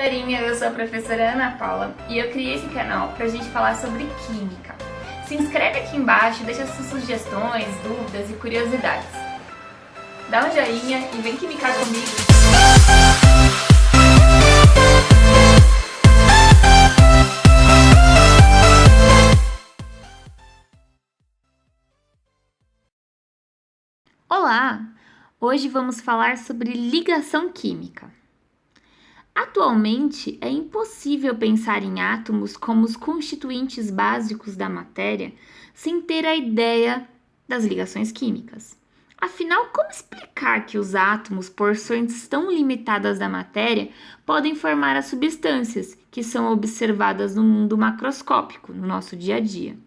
galerinha, eu sou a professora Ana Paula e eu criei esse canal pra gente falar sobre química. Se inscreve aqui embaixo, deixa suas sugestões, dúvidas e curiosidades. Dá um joinha e vem química comigo! Olá! Hoje vamos falar sobre ligação química. Atualmente, é impossível pensar em átomos como os constituintes básicos da matéria sem ter a ideia das ligações químicas. Afinal, como explicar que os átomos, porções tão limitadas da matéria, podem formar as substâncias que são observadas no mundo macroscópico, no nosso dia a dia?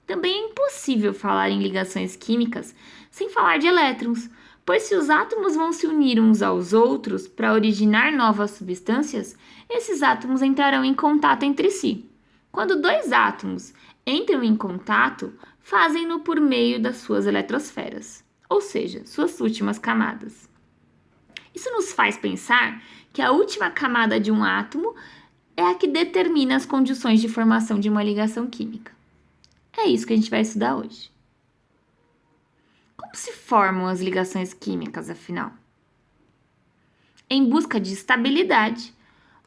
Também é impossível falar em ligações químicas sem falar de elétrons, pois se os átomos vão se unir uns aos outros para originar novas substâncias, esses átomos entrarão em contato entre si. Quando dois átomos entram em contato, fazem-no por meio das suas eletrosferas, ou seja, suas últimas camadas. Isso nos faz pensar que a última camada de um átomo é a que determina as condições de formação de uma ligação química. É isso que a gente vai estudar hoje. Como se formam as ligações químicas, afinal? Em busca de estabilidade,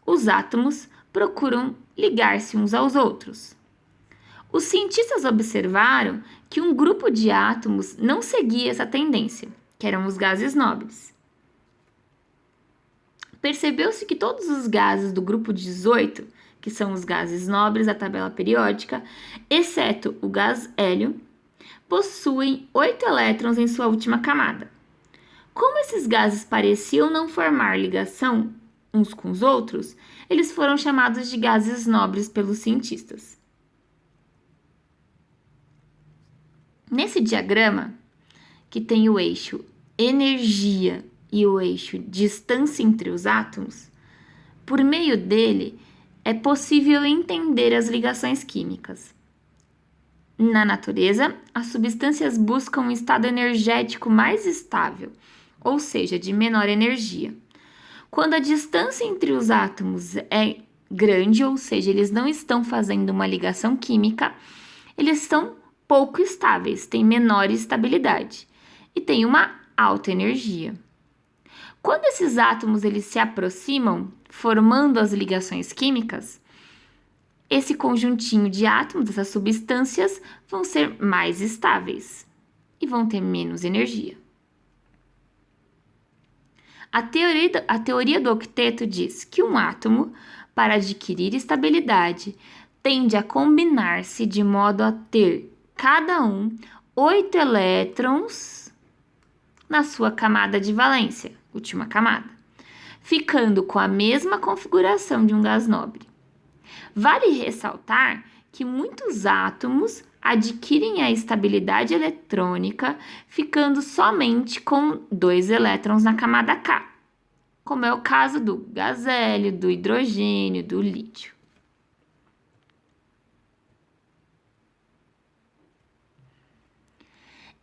os átomos procuram ligar-se uns aos outros. Os cientistas observaram que um grupo de átomos não seguia essa tendência, que eram os gases nobres. Percebeu-se que todos os gases do grupo 18, que são os gases nobres da tabela periódica, exceto o gás hélio, possuem 8 elétrons em sua última camada. Como esses gases pareciam não formar ligação uns com os outros, eles foram chamados de gases nobres pelos cientistas. Nesse diagrama, que tem o eixo energia e o eixo distância entre os átomos, por meio dele é possível entender as ligações químicas. Na natureza, as substâncias buscam um estado energético mais estável, ou seja, de menor energia. Quando a distância entre os átomos é grande, ou seja, eles não estão fazendo uma ligação química, eles são pouco estáveis, têm menor estabilidade e têm uma alta energia. Quando esses átomos eles se aproximam, formando as ligações químicas, esse conjuntinho de átomos, dessas substâncias, vão ser mais estáveis e vão ter menos energia. A teoria do octeto diz que um átomo, para adquirir estabilidade, tende a combinar-se de modo a ter, cada um, 8 elétrons na sua camada de valência, última camada, ficando com a mesma configuração de um gás nobre. Vale ressaltar que muitos átomos adquirem a estabilidade eletrônica ficando somente com 2 elétrons na camada K, como é o caso do gás hélio, do hidrogênio, do lítio.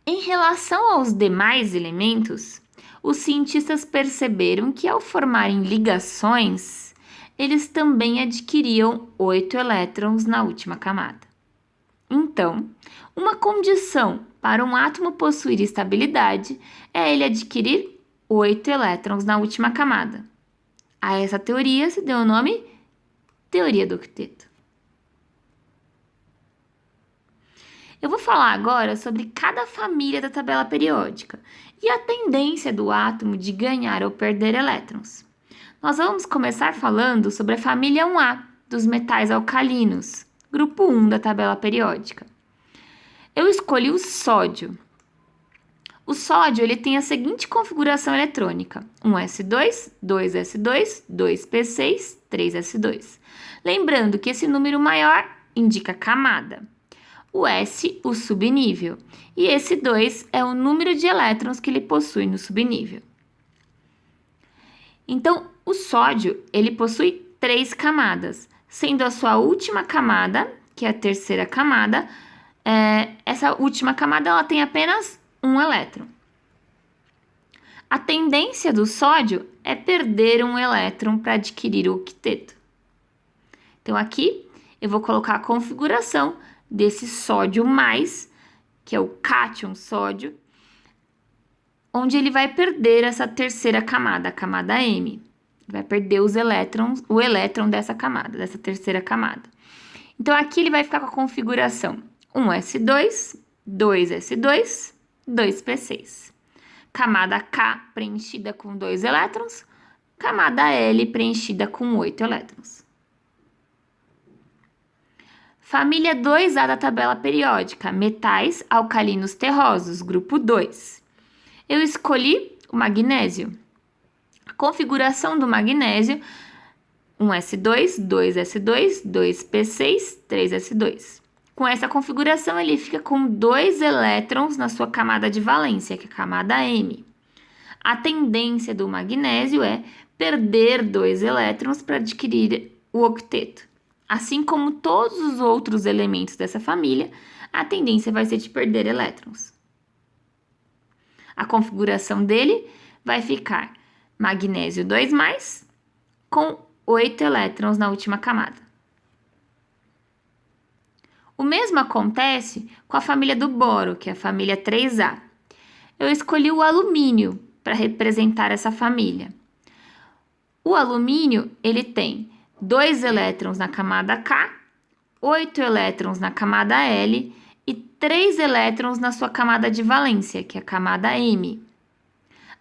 Em relação aos demais elementos, os cientistas perceberam que ao formarem ligações, eles também adquiriam 8 elétrons na última camada. Então, uma condição para um átomo possuir estabilidade é ele adquirir 8 elétrons na última camada. A essa teoria se deu o nome teoria do octeto. Eu vou falar agora sobre cada família da tabela periódica e a tendência do átomo de ganhar ou perder elétrons. Nós vamos começar falando sobre a família 1A dos metais alcalinos, grupo 1 da tabela periódica. Eu escolhi o sódio. O sódio ele tem a seguinte configuração eletrônica: 1s2, 2s2, 2p6, 3s2. Lembrando que esse número maior indica camada. O S, o subnível, e esse 2 é o número de elétrons que ele possui no subnível. Então, o sódio, ele possui 3 camadas, sendo a sua última camada, que é a terceira camada, essa última camada ela tem apenas um elétron. A tendência do sódio é perder um elétron para adquirir o octeto. Então, aqui eu vou colocar a configuração desse sódio mais, que é o cátion sódio, onde ele vai perder essa terceira camada, a camada M. Vai perder os elétrons, o elétron dessa camada, dessa terceira camada. Então, aqui ele vai ficar com a configuração 1s2, 2s2, 2p6. Camada K preenchida com 2 elétrons, camada L preenchida com 8 elétrons. Família 2A da tabela periódica, metais alcalinos terrosos, grupo 2. Eu escolhi o magnésio. A configuração do magnésio, 1s2, 2s2, 2p6, 3s2. Com essa configuração, ele fica com 2 elétrons na sua camada de valência, que é a camada M. A tendência do magnésio é perder 2 elétrons para adquirir o octeto. Assim como todos os outros elementos dessa família, a tendência vai ser de perder elétrons. A configuração dele vai ficar magnésio 2+, com 8 elétrons na última camada. O mesmo acontece com a família do boro, que é a família 3A. Eu escolhi o alumínio para representar essa família. O alumínio, ele tem 2 elétrons na camada K, 8 elétrons na camada L e 3 elétrons na sua camada de valência, que é a camada M.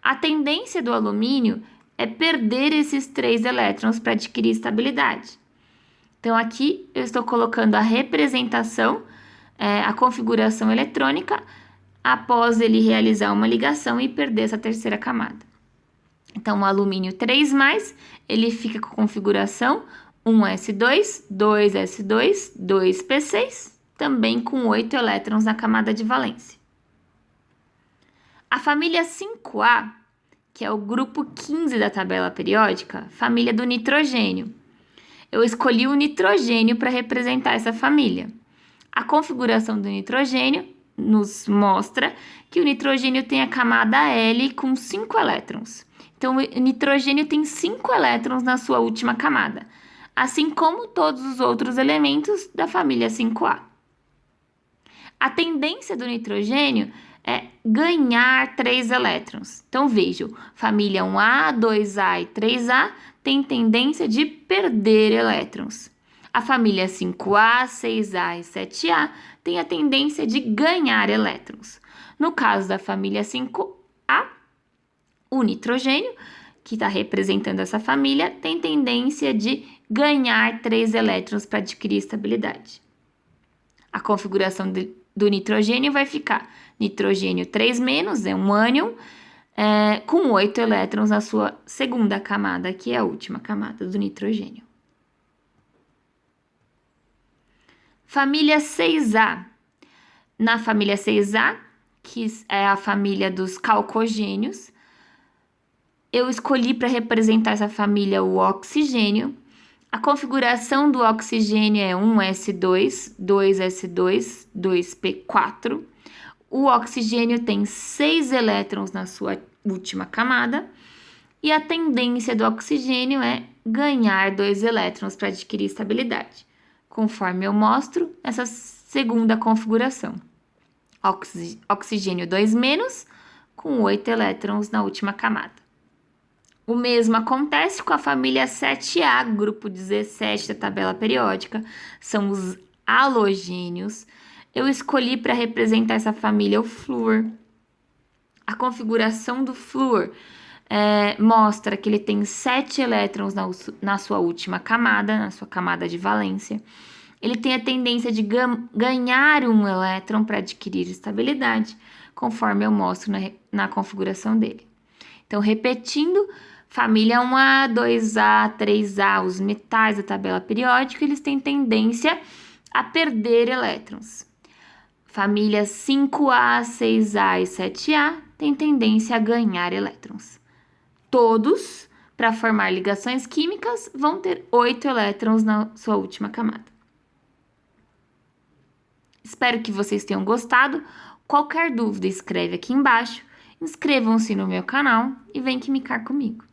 A tendência do alumínio é perder esses 3 elétrons para adquirir estabilidade. Então, aqui eu estou colocando a representação, a configuração eletrônica, após ele realizar uma ligação e perder essa terceira camada. Então, o alumínio 3+, ele fica com a configuração 1s2, 2s2, 2p6, também com 8 elétrons na camada de valência. A família 5A, que é o grupo 15 da tabela periódica, família do nitrogênio. Eu escolhi o nitrogênio para representar essa família. A configuração do nitrogênio nos mostra que o nitrogênio tem a camada L com 5 elétrons. Então, o nitrogênio tem 5 elétrons na sua última camada, assim como todos os outros elementos da família 5A. A tendência do nitrogênio é ganhar 3 elétrons. Então, vejam, família 1A, 2A e 3A tem tendência de perder elétrons. A família 5A, 6A e 7A tem a tendência de ganhar elétrons. No caso da família 5A, o nitrogênio, que está representando essa família, tem tendência de ganhar 3 elétrons para adquirir estabilidade. A configuração do nitrogênio vai ficar nitrogênio 3-, é um ânion, com 8 elétrons na sua segunda camada, que é a última camada do nitrogênio. Família 6A. Na família 6A, que é a família dos calcogênios, eu escolhi para representar essa família o oxigênio. A configuração do oxigênio é 1s2, 2s2, 2p4. O oxigênio tem 6 elétrons na sua última camada e a tendência do oxigênio é ganhar 2 elétrons para adquirir estabilidade, conforme eu mostro essa segunda configuração. Oxigênio 2-, com 8 elétrons na última camada. O mesmo acontece com a família 7A, grupo 17 da tabela periódica, são os halogênios. Eu escolhi para representar essa família o flúor. A configuração do flúor mostra que ele tem 7 elétrons na sua última camada, na sua camada de valência. Ele tem a tendência de ganhar um elétron para adquirir estabilidade, conforme eu mostro na configuração dele. Então, repetindo, família 1A, 2A, 3A, os metais da tabela periódica, eles têm tendência a perder elétrons. Famílias 5A, 6A e 7A têm tendência a ganhar elétrons. Todos, para formar ligações químicas, vão ter 8 elétrons na sua última camada. Espero que vocês tenham gostado. Qualquer dúvida, escreve aqui embaixo Inscrevam-se no meu canal e vem químicar comigo.